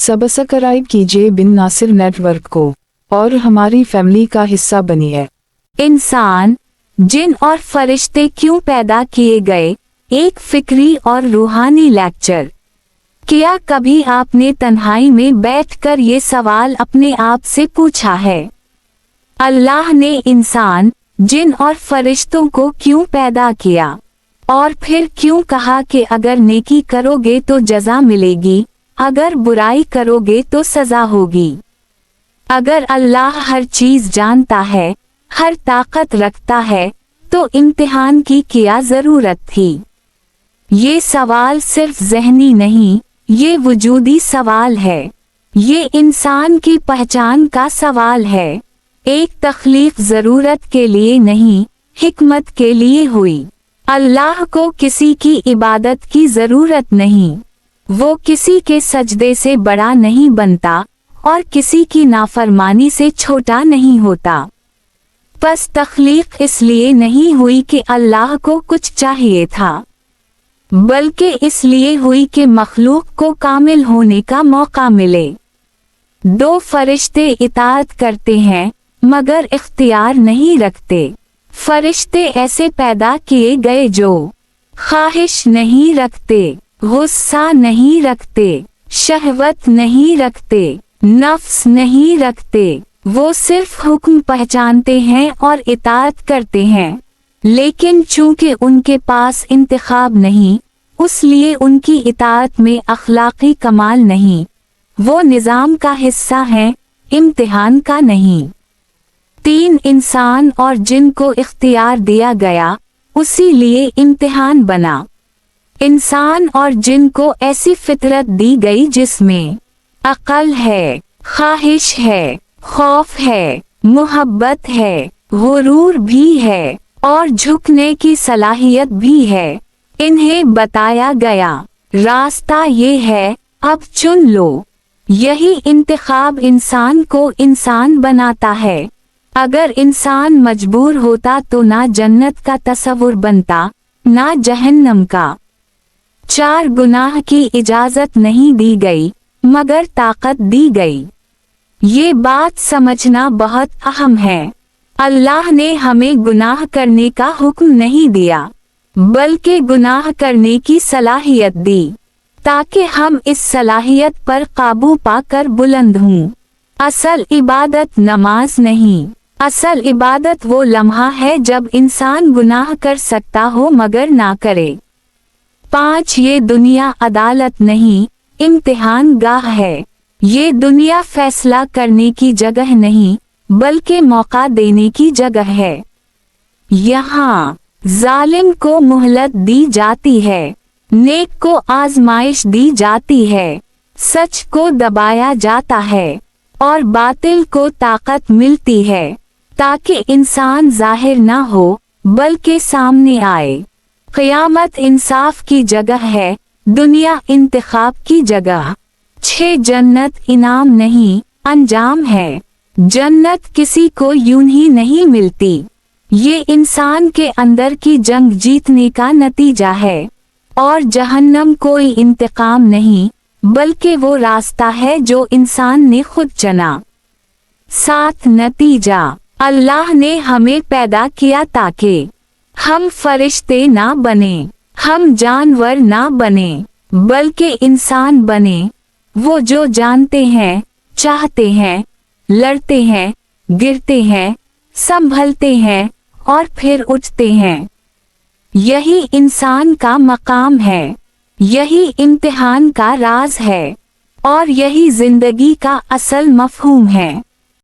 Subscribe कीजिए बिन Nasir network को और हमारी फैमिली का हिस्सा बनिए। इंसान, जिन और फरिश्ते क्यों पैदा किए गए, एक फिक्री और रूहानी लेक्चर। क्या कभी आपने तन्हाई में बैठकर ये सवाल अपने आप से पूछा है? अल्लाह ने इंसान, जिन और फरिश्तों को क्यों पैदा किया और फिर क्यों कहा कि अगर नेकी करोगे तो जज़ा मिलेगी, अगर बुराई करोगे तो सज़ा होगी? अगर अल्लाह हर चीज जानता है, हर ताकत रखता है, तो इम्तिहान की क्या जरूरत थी? ये सवाल सिर्फ ज़हनी नहीं, ये वजूदी सवाल है। ये इंसान की पहचान का सवाल है। एक तख्लीक ज़रूरत के लिए नहीं, हिकमत के लिए हुई। अल्लाह को किसी की इबादत की ज़रूरत नहीं। वो किसी के सजदे से बड़ा नहीं बनता और किसी की नाफरमानी से छोटा नहीं होता। बस तख्लीक इसलिए नहीं हुई कि अल्लाह को कुछ चाहिए था, बल्कि इसलिए हुई कि मखलूक को कामिल होने का मौका मिले। दो फरिश्ते इताअत करते हैं मगर इख्तियार नहीं रखते। फरिश्ते ऐसे पैदा किए गए जो ख्वाहिश नहीं रखते, गुस्सा नहीं रखते, शहवत नहीं रखते, नफ्स नहीं रखते। वो सिर्फ हुक्म पहचानते हैं और इताअत करते हैं। लेकिन चूंकि उनके पास इंतखाब नहीं, उसलिए उनकी इताअत में अखलाकी कमाल नहीं। वो निज़ाम का हिस्सा हैं, इम्तिहान का नहीं। तीन इंसान और जिन को इख्तियार दिया गया, उसी लिए इम्तिहान बना। इंसान और जिन को ऐसी फितरत दी गई जिसमें अक्ल है, ख्वाहिश है, खौफ है, मोहब्बत है, गुरूर भी है और झुकने की सलाहियत भी है। इन्हें बताया गया रास्ता ये है, अब चुन लो। यही इंतखाब इंसान को इंसान बनाता है। अगर इंसान मजबूर होता तो ना जन्नत का तस्वुर बनता, ना जहन्नम का। चार गुनाह की इजाजत नहीं दी गई, मगर ताकत दी गई। ये बात समझना बहुत अहम है। अल्लाह ने हमें गुनाह करने का हुक्म नहीं दिया, बल्कि गुनाह करने की सलाहियत दी, ताकि हम इस सलाहियत पर काबू पाकर बुलंद हों। असल इबादत नमाज नहीं, असल इबादत वो लम्हा है जब इंसान गुनाह कर सकता हो मगर ना करे। 5 ये दुनिया अदालत नहीं, इम्तिहान गाह है। ये दुनिया फैसला करने की जगह नहीं, बल्कि मौका देने की जगह है। यहाँ जालिम को मोहलत दी जाती है, नेक को आजमाइश दी जाती है, सच को दबाया जाता है और बातिल को ताकत मिलती है, ताकि इंसान जाहिर ना हो बल्कि सामने आए। क़यामत इंसाफ की जगह है, दुनिया इंतखाब की जगह। 6 जन्नत इनाम नहीं, अंजाम है। जन्नत किसी को यूं ही नहीं मिलती, ये इंसान के अंदर की जंग जीतने का नतीजा है। और जहन्नम कोई इंतकाम नहीं, बल्कि वो रास्ता है जो इंसान ने खुद चुना। 7 नतीजा, अल्लाह ने हमें पैदा किया ताकि हम फरिश्ते ना बने, हम जानवर ना बने, बल्कि इंसान बने। वो जो जानते हैं, चाहते हैं, लड़ते हैं, गिरते हैं, संभलते हैं और फिर उठते हैं। यही इंसान का मकाम है, यही इम्तिहान का राज है और यही जिंदगी का असल मफहूम है।